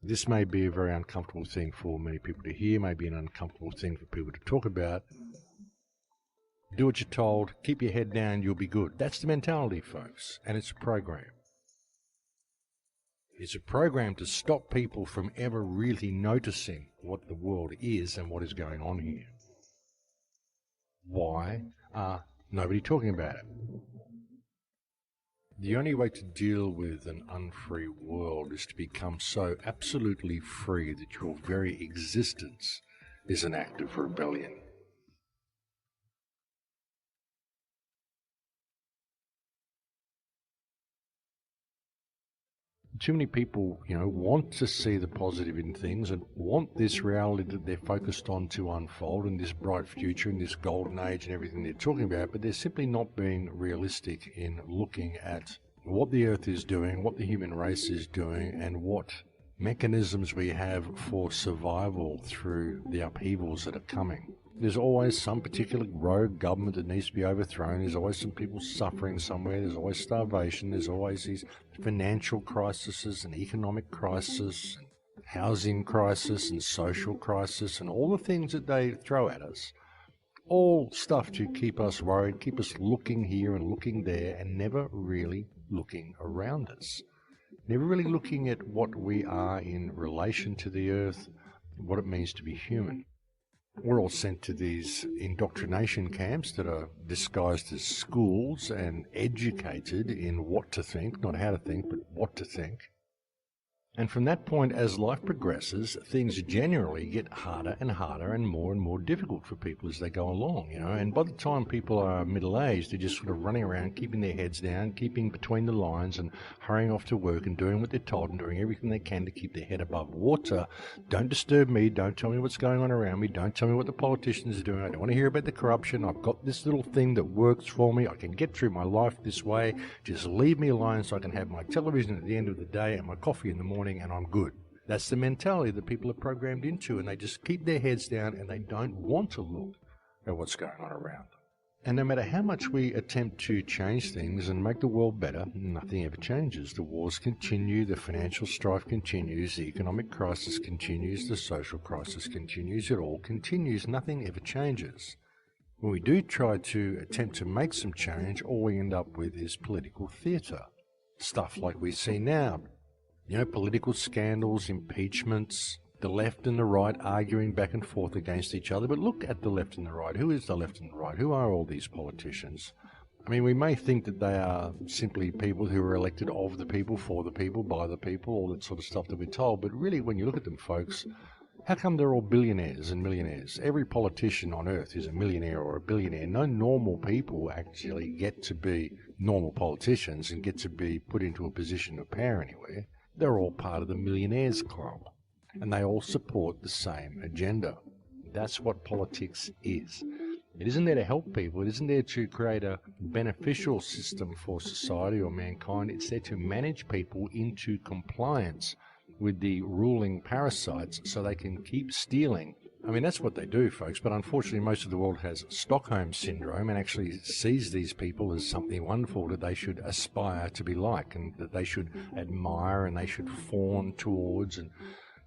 This may be a very uncomfortable thing for many people to hear, may be an uncomfortable thing for people to talk about. Do what you're told, keep your head down, you'll be good. That's the mentality, folks, and it's a program. It's a program to stop people from ever really noticing what the world is and what is going on here. Why are nobody talking about it? The only way to deal with an unfree world is to become so absolutely free that your very existence is an act of rebellion. Too many people, want to see the positive in things and want this reality that they're focused on to unfold, and this bright future and this golden age and everything they're talking about, but they're simply not being realistic in looking at what the earth is doing, what the human race is doing, and what mechanisms we have for survival through the upheavals that are coming. There's always some particular rogue government that needs to be overthrown. There's always some people suffering somewhere. There's always starvation. There's always these financial crises and economic crisis, and housing crisis and social crisis, and all the things that they throw at us. All stuff to keep us worried, keep us looking here and looking there, and never really looking around us. Never really looking at what we are in relation to the earth, what it means to be human. We're all sent to these indoctrination camps that are disguised as schools and educated in what to think, not how to think, but what to think. And from that point, as life progresses, things generally get harder and harder and more difficult for people as they go along, And by the time people are middle-aged, they're just sort of running around, keeping their heads down, keeping between the lines and hurrying off to work and doing what they're told and doing everything they can to keep their head above water. Don't disturb me. Don't tell me what's going on around me. Don't tell me what the politicians are doing. I don't want to hear about the corruption. I've got this little thing that works for me. I can get through my life this way. Just leave me alone so I can have my television at the end of the day and my coffee in the morning, and I'm good. That's the mentality that people are programmed into, and they just keep their heads down and they don't want to look at what's going on around them. And no matter how much we attempt to change things and make the world better, nothing ever changes. The wars continue, the financial strife continues, the economic crisis continues, the social crisis continues, it all continues, nothing ever changes. When we do try to attempt to make some change, all we end up with is political theatre. Stuff like we see now. Political scandals, impeachments, the left and the right arguing back and forth against each other. But look at the left and the right. Who is the left and the right? Who are all these politicians? I mean, we may think that they are simply people who are elected of the people, for the people, by the people, all that sort of stuff that we're told. But really, when you look at them, folks, how come they're all billionaires and millionaires? Every politician on earth is a millionaire or a billionaire. No normal people actually get to be normal politicians and get to be put into a position of power anywhere. They're all part of the Millionaires Club, and they all support the same agenda. That's what politics is. It isn't there to help people. It isn't there to create a beneficial system for society or mankind. It's there to manage people into compliance with the ruling parasites so they can keep stealing. I mean, that's what they do, folks, but unfortunately most of the world has Stockholm Syndrome and actually sees these people as something wonderful that they should aspire to be like, and that they should admire and they should fawn towards and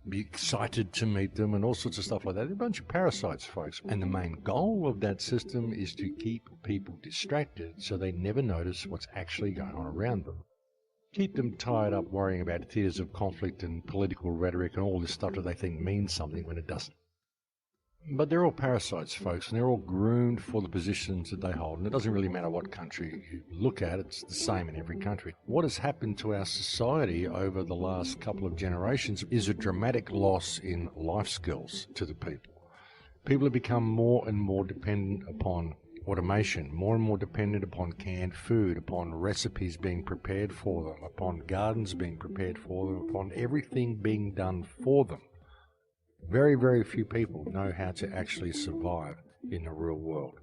be excited to meet them and all sorts of stuff like that. They're a bunch of parasites, folks. And the main goal of that system is to keep people distracted so they never notice what's actually going on around them. Keep them tied up worrying about theatres of conflict and political rhetoric and all this stuff that they think means something when it doesn't. But they're all parasites, folks, and they're all groomed for the positions that they hold. And it doesn't really matter what country you look at, it's the same in every country. What has happened to our society over the last couple of generations is a dramatic loss in life skills to the people. People have become more and more dependent upon automation, more and more dependent upon canned food, upon recipes being prepared for them, upon gardens being prepared for them, upon everything being done for them. Very, very few people know how to actually survive in the real world.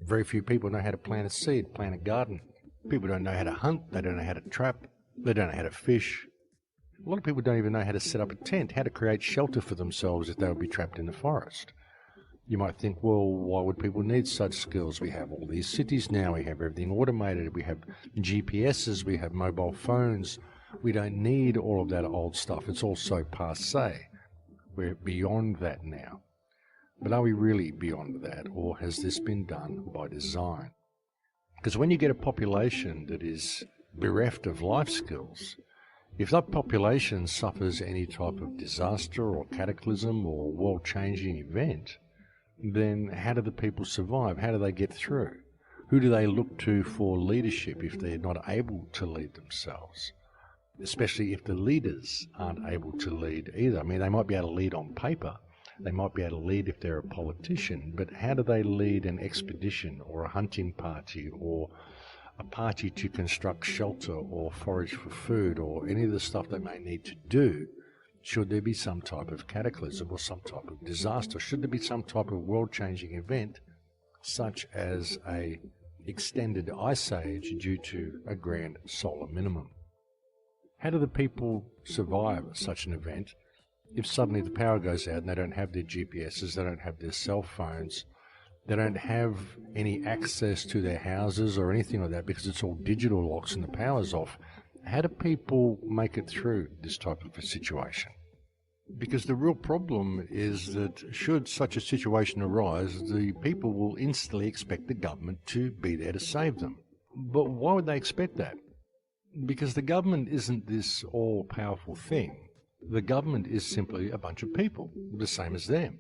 Very few people know how to plant a seed, plant a garden. People don't know how to hunt, they don't know how to trap, they don't know how to fish. A lot of people don't even know how to set up a tent, how to create shelter for themselves if they would be trapped in the forest. You might think, well, why would people need such skills? We have all these cities now, we have everything automated, we have GPSs, we have mobile phones. We don't need all of that old stuff. It's all so passé. We're beyond that now. But are we really beyond that, or has this been done by design? Because when you get a population that is bereft of life skills, if that population suffers any type of disaster or cataclysm or world-changing event, then how do the people survive? How do they get through? Who do they look to for leadership if they're not able to lead themselves? Especially if the leaders aren't able to lead either. I mean, they might be able to lead on paper. They might be able to lead if they're a politician, but how do they lead an expedition or a hunting party or a party to construct shelter or forage for food or any of the stuff they may need to do should there be some type of cataclysm or some type of disaster? Should there be some type of world-changing event such as a extended ice age due to a grand solar minimum? How do the people survive such an event if suddenly the power goes out and they don't have their GPSs, they don't have their cell phones, they don't have any access to their houses or anything like that because it's all digital locks and the power's off? How do people make it through this type of a situation? Because the real problem is that should such a situation arise, the people will instantly expect the government to be there to save them. But why would they expect that? Because the government isn't this all-powerful thing. The government is simply a bunch of people, the same as them.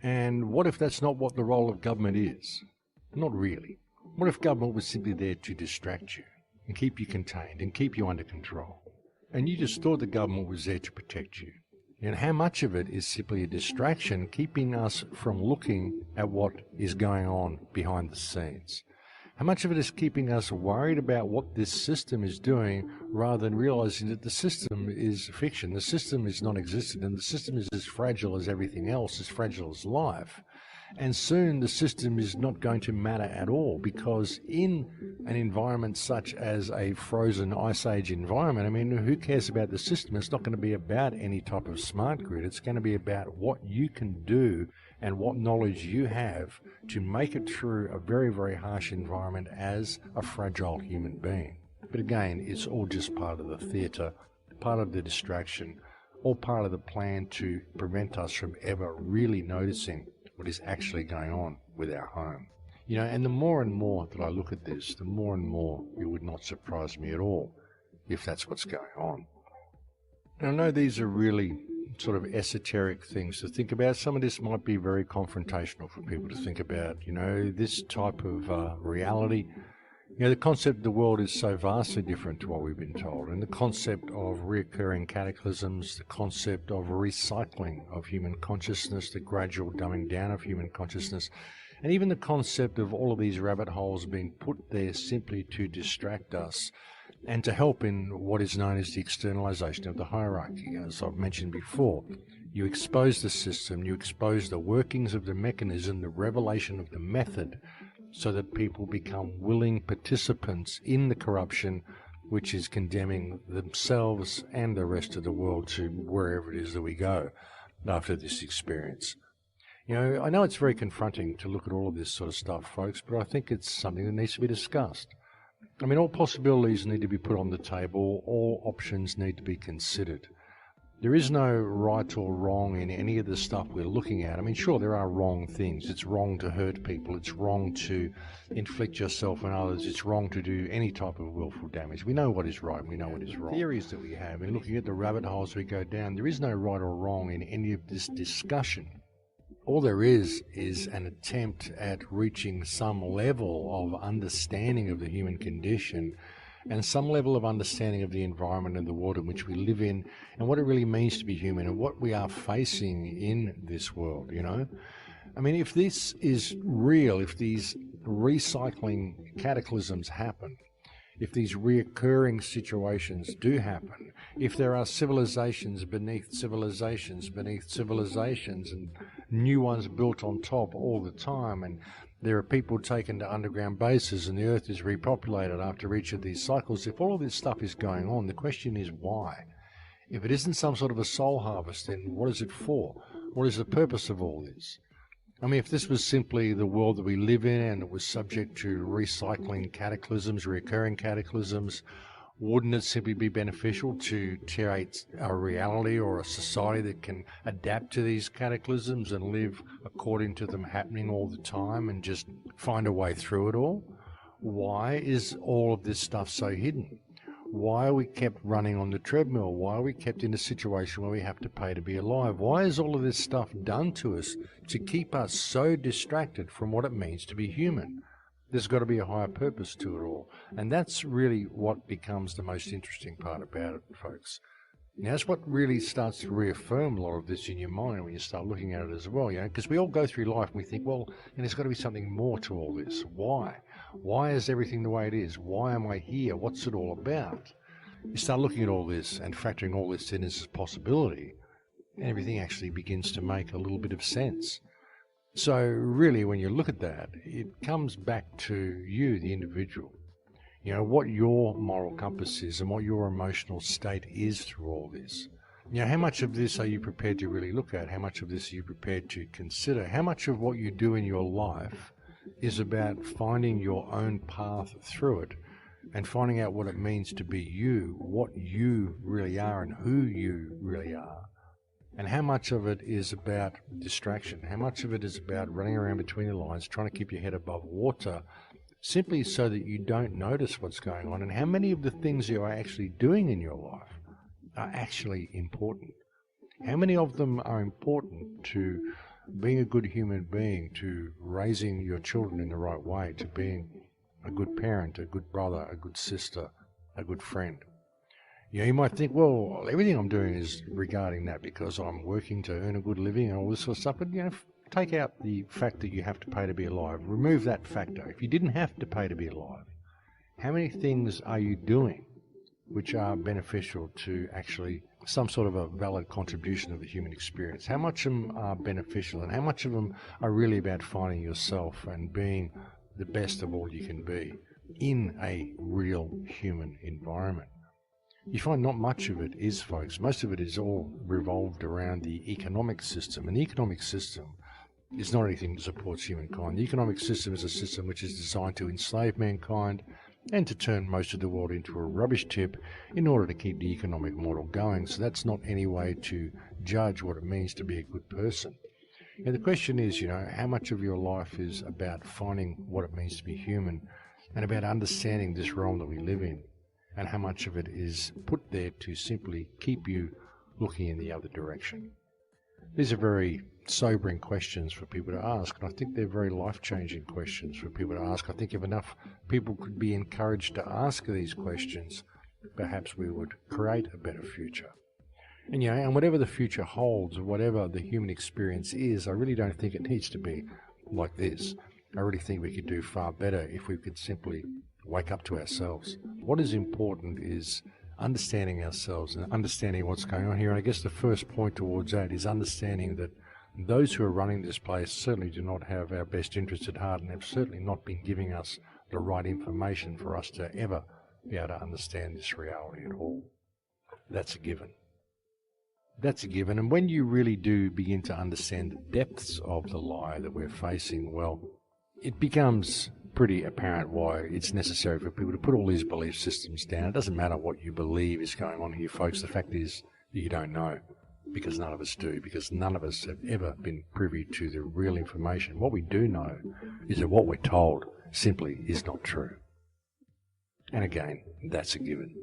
And what if that's not what the role of government is? Not really. What if government was simply there to distract you and keep you contained and keep you under control? And you just thought the government was there to protect you. And how much of it is simply a distraction, keeping us from looking at what is going on behind the scenes? How much of it is keeping us worried about what this system is doing rather than realizing that the system is fiction, the system is non-existent, and the system is as fragile as everything else, as fragile as life. And soon the system is not going to matter at all, because in an environment such as a frozen ice age environment, I mean, who cares about the system? It's not going to be about any type of smart grid. It's going to be about what you can do and what knowledge you have to make it through a very, very harsh environment as a fragile human being. But again, it's all just part of the theatre, part of the distraction, all part of the plan to prevent us from ever really noticing what is actually going on with our home. You know, and the more and more that I look at this, the more and more it would not surprise me at all if that's what's going on. And I know these are really sort of esoteric things to think about. Some of this might be very confrontational for people to think about. You know, this type of reality. You know, the concept of the world is so vastly different to what we've been told. And the concept of recurring cataclysms, the concept of recycling of human consciousness, the gradual dumbing down of human consciousness, and even the concept of all of these rabbit holes being put there simply to distract us and to help in what is known as the externalization of the hierarchy. As I've mentioned before, you expose the system, you expose the workings of the mechanism, the revelation of the method, so that people become willing participants in the corruption which is condemning themselves and the rest of the world to wherever it is that we go after this experience. You know, I know it's very confronting to look at all of this sort of stuff, folks, but I think it's something that needs to be discussed. I mean, all possibilities need to be put on the table, all options need to be considered. There is no right or wrong in any of the stuff we're looking at. I mean, sure, there are wrong things. It's wrong to hurt people. It's wrong to inflict yourself on others. It's wrong to do any type of willful damage. We know what is right and we know what is wrong. The theories that we have in looking at the rabbit holes we go down, there is no right or wrong in any of this discussion. All there is an attempt at reaching some level of understanding of the human condition and some level of understanding of the environment and the world in which we live in and what it really means to be human and what we are facing in this world, you know. I mean, if this is real, if these recycling cataclysms happen, if these reoccurring situations do happen, if there are civilizations beneath civilizations beneath civilizations and new ones built on top all the time, and there are people taken to underground bases and the earth is repopulated after each of these cycles, if all of this stuff is going on, the question is why? If it isn't some sort of a soul harvest, then what is it for? What is the purpose of all this? I mean, if this was simply the world that we live in and it was subject to recycling cataclysms, recurring cataclysms, Wouldn't it simply be beneficial to create a reality or a society that can adapt to these cataclysms and live according to them happening all the time and just find a way through it all? Why is all of this stuff so hidden? Why are we kept running on the treadmill? Why are we kept in a situation where we have to pay to be alive? Why is all of this stuff done to us to keep us so distracted from what it means to be human? There's got to be a higher purpose to it all. And that's really what becomes the most interesting part about it, folks. Now, that's what really starts to reaffirm a lot of this in your mind when you start looking at it as well, because we all go through life and we think, well, and there's got to be something more to all this. Why? Why is everything the way it is? Why am I here? What's it all about? You start looking at all this and factoring all this in as a possibility, and everything actually begins to make a little bit of sense. So really, when you look at that, it comes back to you, the individual. What your moral compass is and what your emotional state is through all this. How much of this are you prepared to really look at? How much of this are you prepared to consider? How much of what you do in your life is about finding your own path through it and finding out what it means to be you, what you really are and who you really are? And how much of it is about distraction? How much of it is about running around between the lines, trying to keep your head above water, simply so that you don't notice what's going on? And how many of the things you are actually doing in your life are actually important? How many of them are important to being a good human being, to raising your children in the right way, to being a good parent, a good brother, a good sister, a good friend? You might think, well, everything I'm doing is regarding that because I'm working to earn a good living and all this sort of stuff. But, take out the fact that you have to pay to be alive. Remove that factor. If you didn't have to pay to be alive, how many things are you doing which are beneficial to actually some sort of a valid contribution of the human experience? How much of them are beneficial and how much of them are really about finding yourself and being the best of all you can be in a real human environment? You find not much of it is, folks. Most of it is all revolved around the economic system. And the economic system is not anything that supports humankind. The economic system is a system which is designed to enslave mankind and to turn most of the world into a rubbish tip in order to keep the economic model going. So that's not any way to judge what it means to be a good person. And the question is, how much of your life is about finding what it means to be human and about understanding this realm that we live in? And how much of it is put there to simply keep you looking in the other direction? These are very sobering questions for people to ask, and I think they're very life-changing questions for people to ask. I think if enough people could be encouraged to ask these questions, perhaps we would create a better future. And and whatever the future holds, whatever the human experience is, I really don't think it needs to be like this. I really think we could do far better if we could simply wake up to ourselves. What is important is understanding ourselves and understanding what's going on here. And I guess the first point towards that is understanding that those who are running this place certainly do not have our best interests at heart and have certainly not been giving us the right information for us to ever be able to understand this reality at all. That's a given. That's a given. And when you really do begin to understand the depths of the lie that we're facing, well, it becomes pretty apparent why it's necessary for people to put all these belief systems down. It doesn't matter what you believe is going on here, folks. The fact is that you don't know, because none of us do, because none of us have ever been privy to the real information. What we do know is that what we're told simply is not true. And again, that's a given.